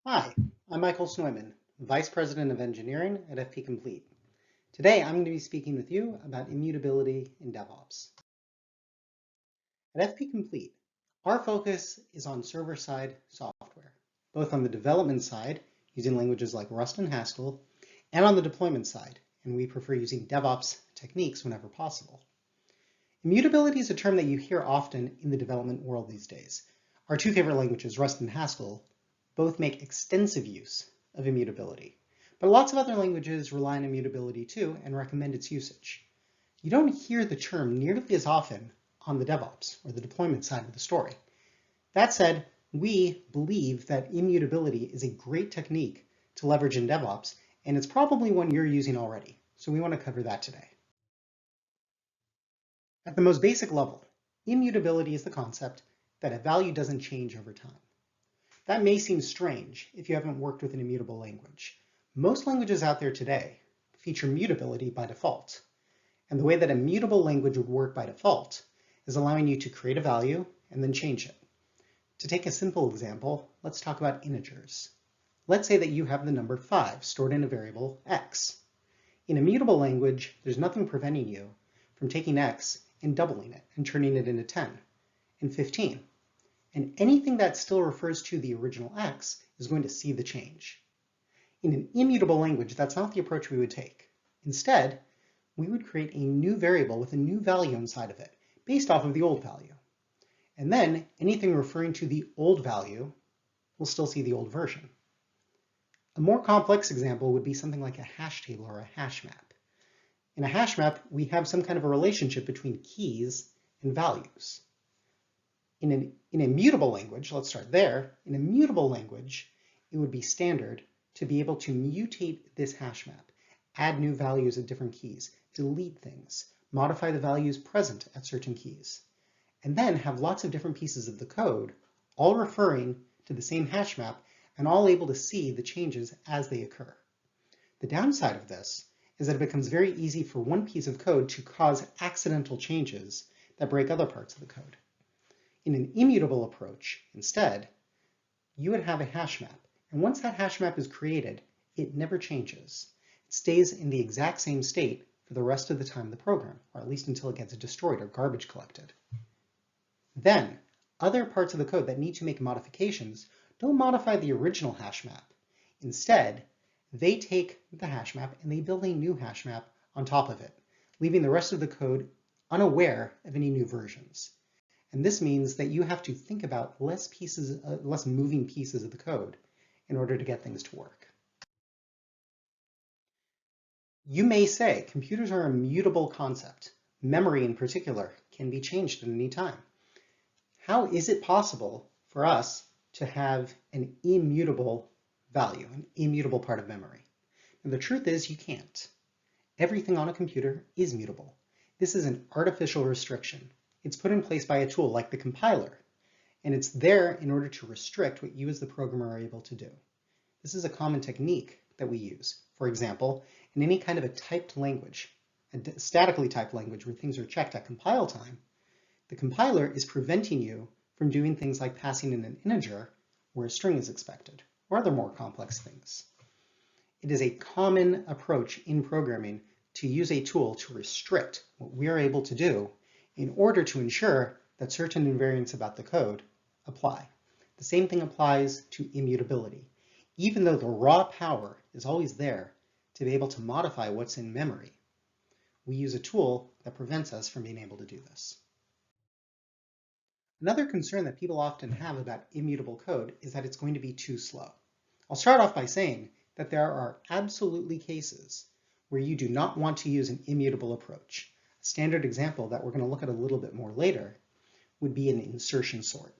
Hi, I'm Michael Snoyman, Vice President of Engineering at FP Complete. Today I'm going to be speaking with you about immutability in DevOps. At FP Complete, our focus is on server-side software, both on the development side, using languages like Rust and Haskell, and on the deployment side, and we prefer using DevOps techniques whenever possible. Immutability is a term that you hear often in the development world these days. Our two favorite languages, Rust and Haskell, both make extensive use of immutability, but lots of other languages rely on immutability too and recommend its usage. You don't hear the term nearly as often on the DevOps or the deployment side of the story. That said, we believe that immutability is a great technique to leverage in DevOps, and it's probably one you're using already, so we want to cover that today. At the most basic level, immutability is the concept that a value doesn't change over time. That may seem strange if you haven't worked with an immutable language. Most languages out there today feature mutability by default. And the way that a mutable language would work by default is allowing you to create a value and then change it. To take a simple example, let's talk about integers. Let's say that you have the number 5 stored in a variable x. In a mutable language, there's nothing preventing you from taking x and doubling it and turning it into 10 and 15. And anything that still refers to the original x is going to see the change. In an immutable language, that's not the approach we would take. Instead, we would create a new variable with a new value inside of it, based off of the old value. And then anything referring to the old value will still see the old version. A more complex example would be something like a hash table or a hash map. In a hash map, we have some kind of a relationship between keys and values. In a mutable language, let's start there. In a mutable language, it would be standard to be able to mutate this hash map, add new values at different keys, delete things, modify the values present at certain keys, and then have lots of different pieces of the code, all referring to the same hash map and all able to see the changes as they occur. The downside of this is that it becomes very easy for one piece of code to cause accidental changes that break other parts of the code. In an immutable approach, instead, you would have a hash map, and once that hash map is created, it never changes. It stays in the exact same state for the rest of the time of the program, or at least until it gets destroyed or garbage collected. Then, other parts of the code that need to make modifications don't modify the original hash map. Instead, they take the hash map and they build a new hash map on top of it, leaving the rest of the code unaware of any new versions. And this means that you have to think about less moving pieces of the code in order to get things to work. You may say computers are a mutable concept. Memory in particular can be changed at any time. How is it possible for us to have an immutable value, an immutable part of memory? And the truth is you can't. Everything on a computer is mutable. This is an artificial restriction. It's put in place by a tool like the compiler, and it's there in order to restrict what you as the programmer are able to do. This is a common technique that we use. For example, in any kind of a typed language, a statically typed language where things are checked at compile time, the compiler is preventing you from doing things like passing in an integer where a string is expected, or other more complex things. It is a common approach in programming to use a tool to restrict what we are able to do in order to ensure that certain invariants about the code apply. The same thing applies to immutability. Even though the raw power is always there to be able to modify what's in memory, we use a tool that prevents us from being able to do this. Another concern that people often have about immutable code is that it's going to be too slow. I'll start off by saying that there are absolutely cases where you do not want to use an immutable approach. A standard example that we're going to look at a little bit more later would be an insertion sort.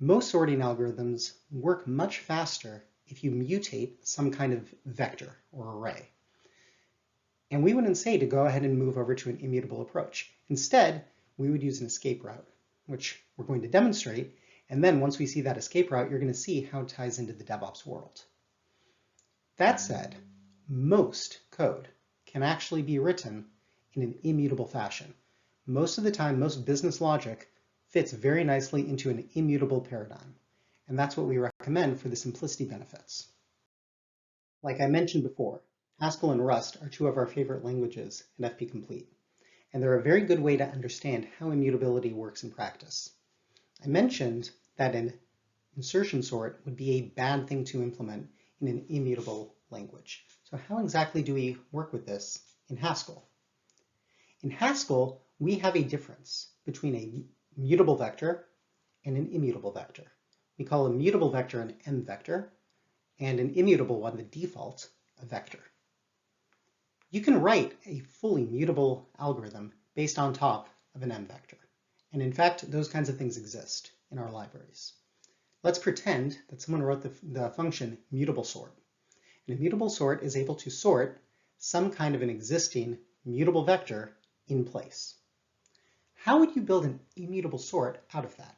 Most sorting algorithms work much faster if you mutate some kind of vector or array. And we wouldn't say to go ahead and move over to an immutable approach. Instead, we would use an escape route, which we're going to demonstrate. And then once we see that escape route, you're going to see how it ties into the DevOps world. That said, most code can actually be written in an immutable fashion. Most of the time, most business logic fits very nicely into an immutable paradigm. And that's what we recommend. recommend for the simplicity benefits. Like I mentioned before, Haskell and Rust are two of our favorite languages at FP Complete, and they're a very good way to understand how immutability works in practice. I mentioned that an insertion sort would be a bad thing to implement in an immutable language. So how exactly do we work with this in Haskell? In Haskell, we have a difference between a mutable vector and an immutable vector. We call a mutable vector an M vector, and an immutable one, the default, a vector. You can write a fully mutable algorithm based on top of an M vector. And in fact, those kinds of things exist in our libraries. Let's pretend that someone wrote the function mutable sort. And a mutable sort is able to sort some kind of an existing mutable vector in place. How would you build an immutable sort out of that?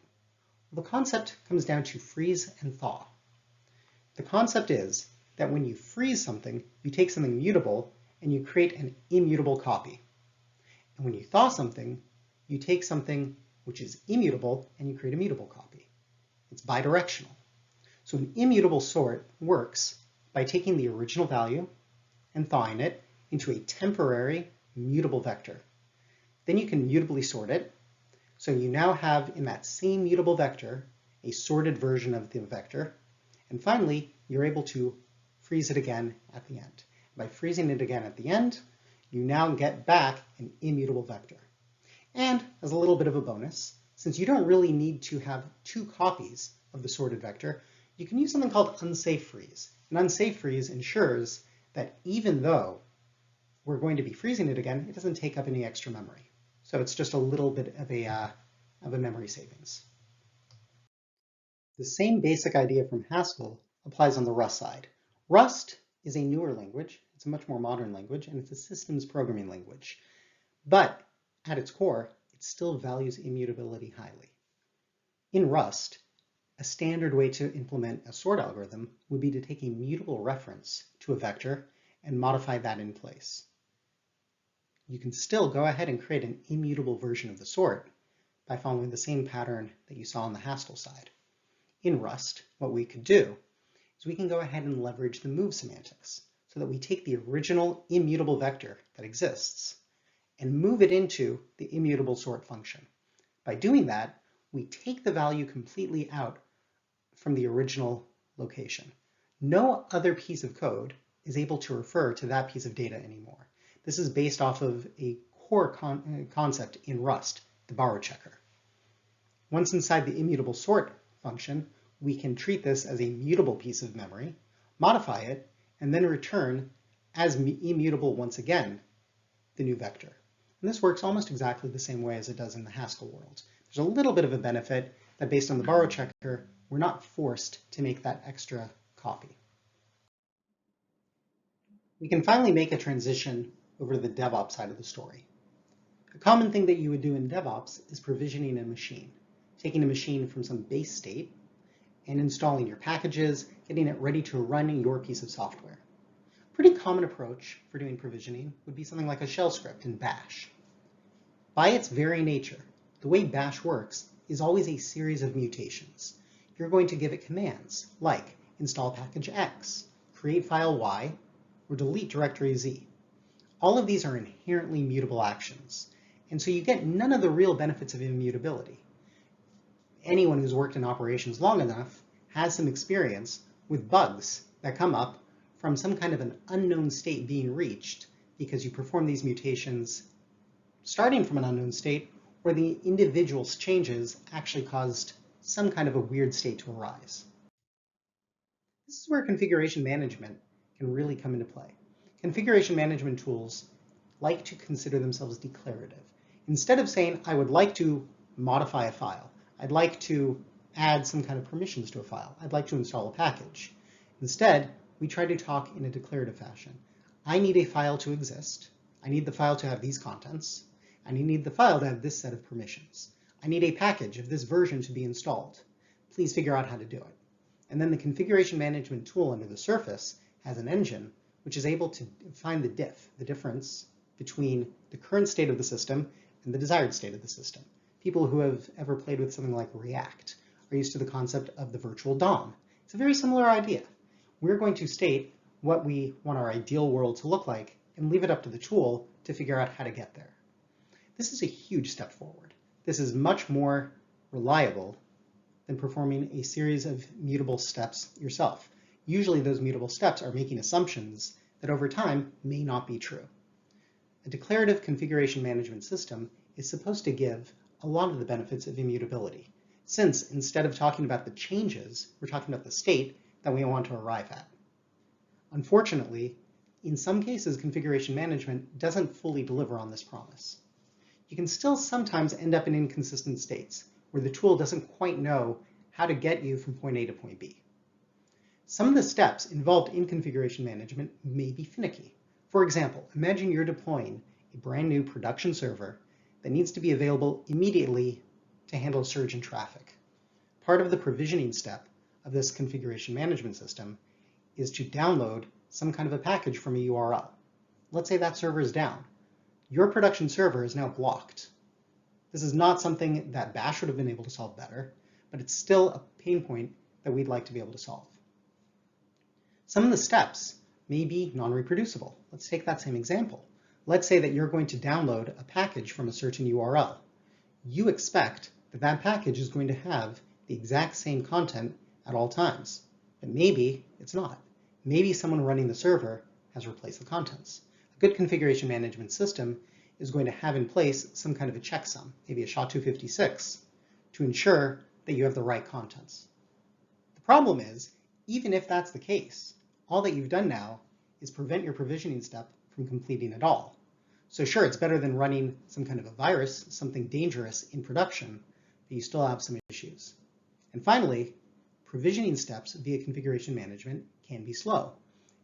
Well, the concept comes down to freeze and thaw. The concept is that when you freeze something, you take something mutable and you create an immutable copy. And when you thaw something, you take something which is immutable and you create a mutable copy. It's bidirectional. So an immutable sort works by taking the original value and thawing it into a temporary mutable vector. Then you can mutably sort it. So you now have in that same mutable vector a sorted version of the vector. And finally, you're able to freeze it again at the end. By freezing it again at the end, you now get back an immutable vector. And as a little bit of a bonus, since you don't really need to have two copies of the sorted vector, you can use something called unsafe freeze. An unsafe freeze ensures that even though we're going to be freezing it again, it doesn't take up any extra memory. So it's just a little bit of a memory savings. The same basic idea from Haskell applies on the Rust side. Rust is a newer language. It's a much more modern language, and it's a systems programming language. But at its core, it still values immutability highly. In Rust, a standard way to implement a sort algorithm would be to take a mutable reference to a vector and modify that in place. You can still go ahead and create an immutable version of the sort by following the same pattern that you saw on the Haskell side. In Rust, what we could do is we can go ahead and leverage the move semantics so that we take the original immutable vector that exists and move it into the immutable sort function. By doing that, we take the value completely out from the original location. No other piece of code is able to refer to that piece of data anymore. This is based off of a core concept in Rust, the borrow checker. Once inside the immutable sort function, we can treat this as a mutable piece of memory, modify it, and then return as immutable once again the new vector. And this works almost exactly the same way as it does in the Haskell world. There's a little bit of a benefit that based on the borrow checker, we're not forced to make that extra copy. We can finally make a transition over to the DevOps side of the story. A common thing that you would do in DevOps is provisioning a machine, taking a machine from some base state and installing your packages, getting it ready to run your piece of software. A pretty common approach for doing provisioning would be something like a shell script in Bash. By its very nature, the way Bash works is always a series of mutations. You're going to give it commands like install package X, create file Y, or delete directory Z. All of these are inherently mutable actions, and so you get none of the real benefits of immutability. Anyone who's worked in operations long enough has some experience with bugs that come up from some kind of an unknown state being reached because you perform these mutations starting from an unknown state where the individual changes actually caused some kind of a weird state to arise. This is where configuration management can really come into play. Configuration management tools like to consider themselves declarative. Instead of saying, I would like to modify a file, I'd like to add some kind of permissions to a file, I'd like to install a package. Instead, we try to talk in a declarative fashion. I need a file to exist. I need the file to have these contents. And I need the file to have this set of permissions. I need a package of this version to be installed. Please figure out how to do it. And then the configuration management tool under the surface has an engine which is able to find the difference between the current state of the system and the desired state of the system. People who have ever played with something like React are used to the concept of the virtual DOM. It's a very similar idea. We're going to state what we want our ideal world to look like and leave it up to the tool to figure out how to get there. This is a huge step forward. This is much more reliable than performing a series of mutable steps yourself. Usually those mutable steps are making assumptions that over time may not be true. A declarative configuration management system is supposed to give a lot of the benefits of immutability, since instead of talking about the changes, we're talking about the state that we want to arrive at. Unfortunately, in some cases, configuration management doesn't fully deliver on this promise. You can still sometimes end up in inconsistent states, where the tool doesn't quite know how to get you from point A to point B. Some of the steps involved in configuration management may be finicky. For example, imagine you're deploying a brand new production server that needs to be available immediately to handle a surge in traffic. Part of the provisioning step of this configuration management system is to download some kind of a package from a URL. Let's say that server is down. Your production server is now blocked. This is not something that Bash would have been able to solve better, but it's still a pain point that we'd like to be able to solve. Some of the steps may be non-reproducible. Let's take that same example. Let's say that you're going to download a package from a certain URL. You expect that that package is going to have the exact same content at all times, but maybe it's not. Maybe someone running the server has replaced the contents. A good configuration management system is going to have in place some kind of a checksum, maybe a SHA-256, to ensure that you have the right contents. The problem is, even if that's the case, all that you've done now is prevent your provisioning step from completing at all. So sure, it's better than running some kind of a virus, something dangerous in production, but you still have some issues. And finally, provisioning steps via configuration management can be slow.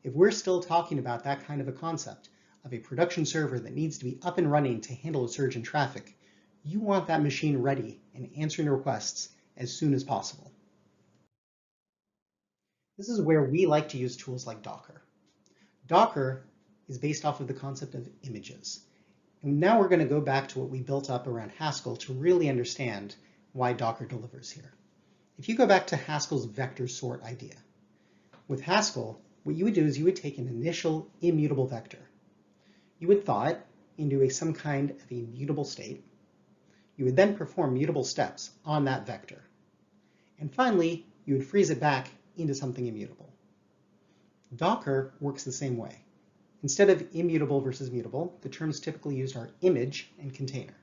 If we're still talking about that kind of a concept of a production server that needs to be up and running to handle a surge in traffic, you want that machine ready and answering requests as soon as possible. This is where we like to use tools like Docker. Docker is based off of the concept of images. And now we're going to go back to what we built up around Haskell to really understand why Docker delivers here. If you go back to Haskell's vector sort idea, with Haskell, what you would do is you would take an initial immutable vector. You would thaw it into some kind of a mutable state. You would then perform mutable steps on that vector. And finally, you would freeze it back into something immutable. Docker works the same way. Instead of immutable versus mutable, the terms typically used are image and container.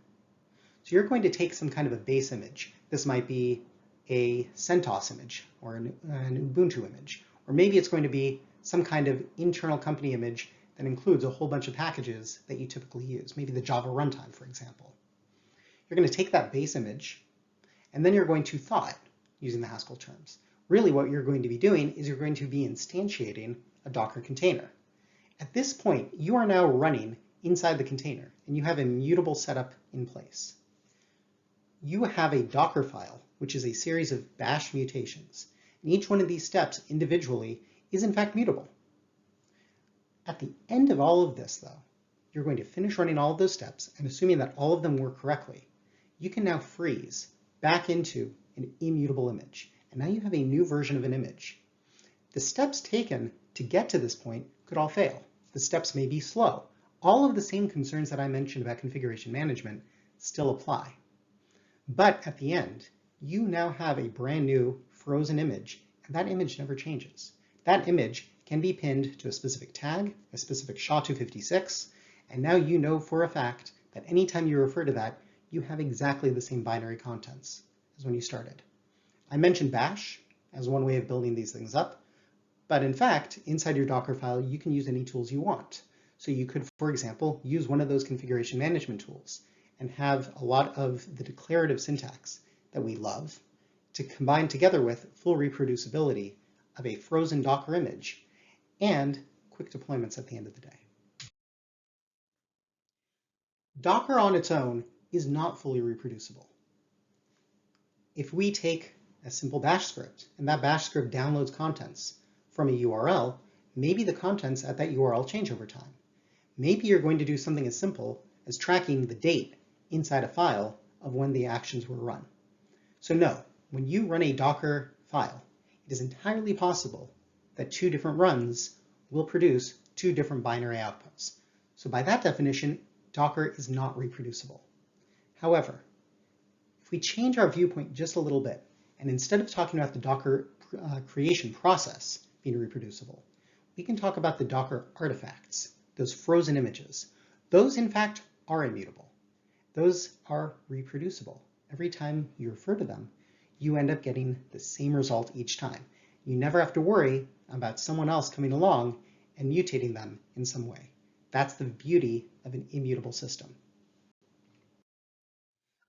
So you're going to take some kind of a base image. This might be a CentOS image or an Ubuntu image, or maybe it's going to be some kind of internal company image that includes a whole bunch of packages that you typically use, maybe the Java runtime, for example. You're going to take that base image, and then you're going to thaw it using the Haskell terms. Really what you're going to be doing is you're going to be instantiating a Docker container. At this point, you are now running inside the container, and you have a mutable setup in place. You have a Docker file, which is a series of bash mutations, and each one of these steps individually is in fact mutable. At the end of all of this, though, you're going to finish running all of those steps, and assuming that all of them work correctly, you can now freeze back into an immutable image. And now you have a new version of an image. The steps taken to get to this point could all fail. The steps may be slow. All of the same concerns that I mentioned about configuration management still apply. But at the end, you now have a brand new frozen image, and that image never changes. That image can be pinned to a specific tag, a specific SHA-256, and now you know for a fact that anytime you refer to that, you have exactly the same binary contents as when you started. I mentioned Bash as one way of building these things up, but in fact, inside your Docker file, you can use any tools you want. So you could, for example, use one of those configuration management tools and have a lot of the declarative syntax that we love to combine together with full reproducibility of a frozen Docker image and quick deployments at the end of the day. Docker on its own is not fully reproducible. If we take a simple bash script, and that bash script downloads contents from a URL, maybe the contents at that URL change over time. Maybe you're going to do something as simple as tracking the date inside a file of when the actions were run. So no, when you run a Docker file, it is entirely possible that two different runs will produce two different binary outputs. So by that definition, Docker is not reproducible. However, if we change our viewpoint just a little bit, and instead of talking about the Docker creation process being reproducible, we can talk about the Docker artifacts, those frozen images. Those, in fact, are immutable. Those are reproducible. Every time you refer to them, you end up getting the same result each time. You never have to worry about someone else coming along and mutating them in some way. That's the beauty of an immutable system.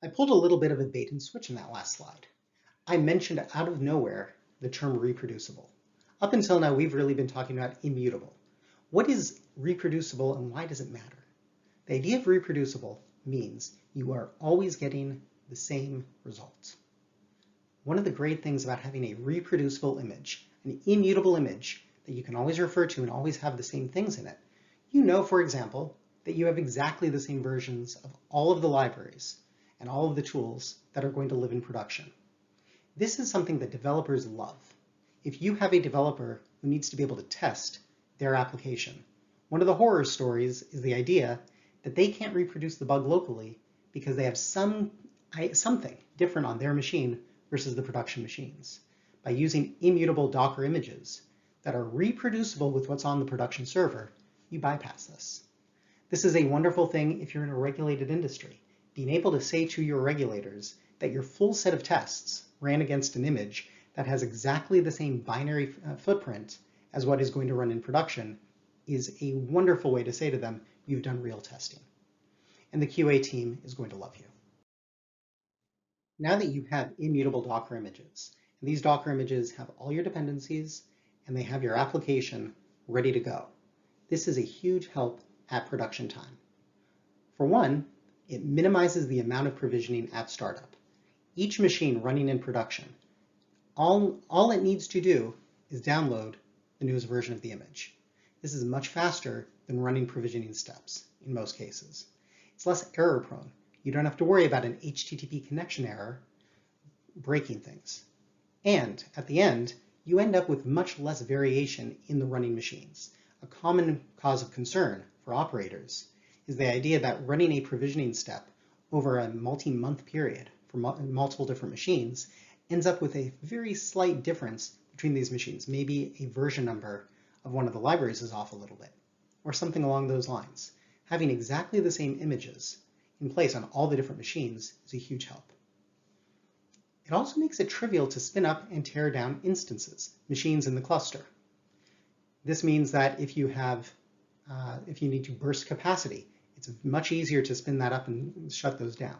I pulled a little bit of a bait and switch in that last slide. I mentioned out of nowhere the term reproducible. Up until now, we've really been talking about immutable. What is reproducible and why does it matter? The idea of reproducible means you are always getting the same results. One of the great things about having a reproducible image, an immutable image that you can always refer to and always have the same things in it, you know, for example, that you have exactly the same versions of all of the libraries and all of the tools that are going to live in production. This is something that developers love. If you have a developer who needs to be able to test their application, one of the horror stories is the idea that they can't reproduce the bug locally because they have something different on their machine versus the production machines. By using immutable Docker images that are reproducible with what's on the production server, you bypass this. This is a wonderful thing if you're in a regulated industry. Being able to say to your regulators that your full set of tests ran against an image that has exactly the same binary footprint as what is going to run in production is a wonderful way to say to them, you've done real testing. And the QA team is going to love you. Now that you have immutable Docker images, and these Docker images have all your dependencies, and they have your application ready to go, this is a huge help at production time. For one, it minimizes the amount of provisioning at startup. Each machine running in production, all it needs to do is download the newest version of the image. This is much faster than running provisioning steps in most cases. It's less error prone. You don't have to worry about an HTTP connection error breaking things. And at the end, you end up with much less variation in the running machines. A common cause of concern for operators is the idea that running a provisioning step over a multi-month period for multiple different machines ends up with a very slight difference between these machines. Maybe a version number of one of the libraries is off a little bit, or something along those lines. Having exactly the same images in place on all the different machines is a huge help. It also makes it trivial to spin up and tear down instances, machines in the cluster. This means that if you need to burst capacity, it's much easier to spin that up and shut those down.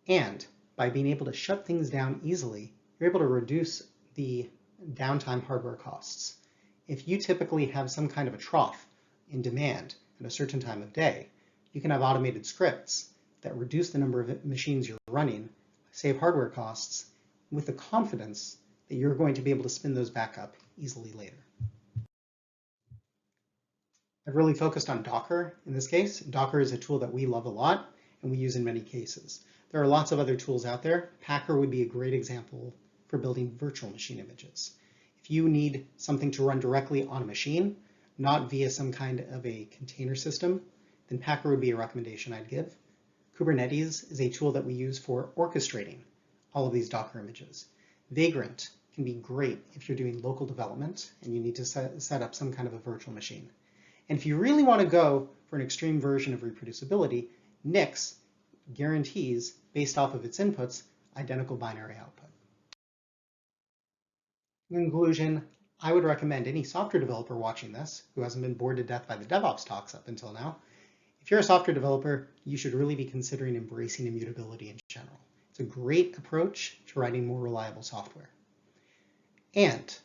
And by being able to shut things down easily, you're able to reduce the downtime hardware costs. If you typically have some kind of a trough in demand at a certain time of day, you can have automated scripts that reduce the number of machines you're running, save hardware costs, with the confidence that you're going to be able to spin those back up easily later. I've really focused on Docker in this case. Docker is a tool that we love a lot and we use in many cases. There are lots of other tools out there. Packer would be a great example for building virtual machine images. If you need something to run directly on a machine, not via some kind of a container system, then Packer would be a recommendation I'd give. Kubernetes is a tool that we use for orchestrating all of these Docker images. Vagrant can be great if you're doing local development and you need to set up some kind of a virtual machine. And if you really want to go for an extreme version of reproducibility, Nix guarantees, based off of its inputs, identical binary output. In conclusion, I would recommend any software developer watching this who hasn't been bored to death by the DevOps talks up until now. If you're a software developer, you should really be considering embracing immutability in general. It's a great approach to writing more reliable software. And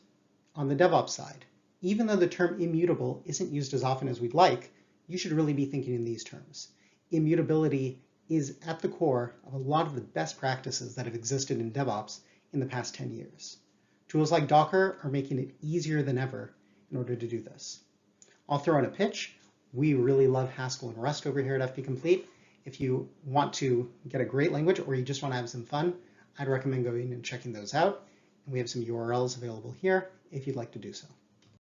on the DevOps side, even though the term immutable isn't used as often as we'd like, you should really be thinking in these terms. Immutability is at the core of a lot of the best practices that have existed in DevOps in the past 10 years. Tools like Docker are making it easier than ever in order to do this. I'll throw in a pitch. We really love Haskell and Rust over here at FP Complete. If you want to get a great language or you just want to have some fun, I'd recommend going and checking those out. We have some URLs available here if you'd like to do so.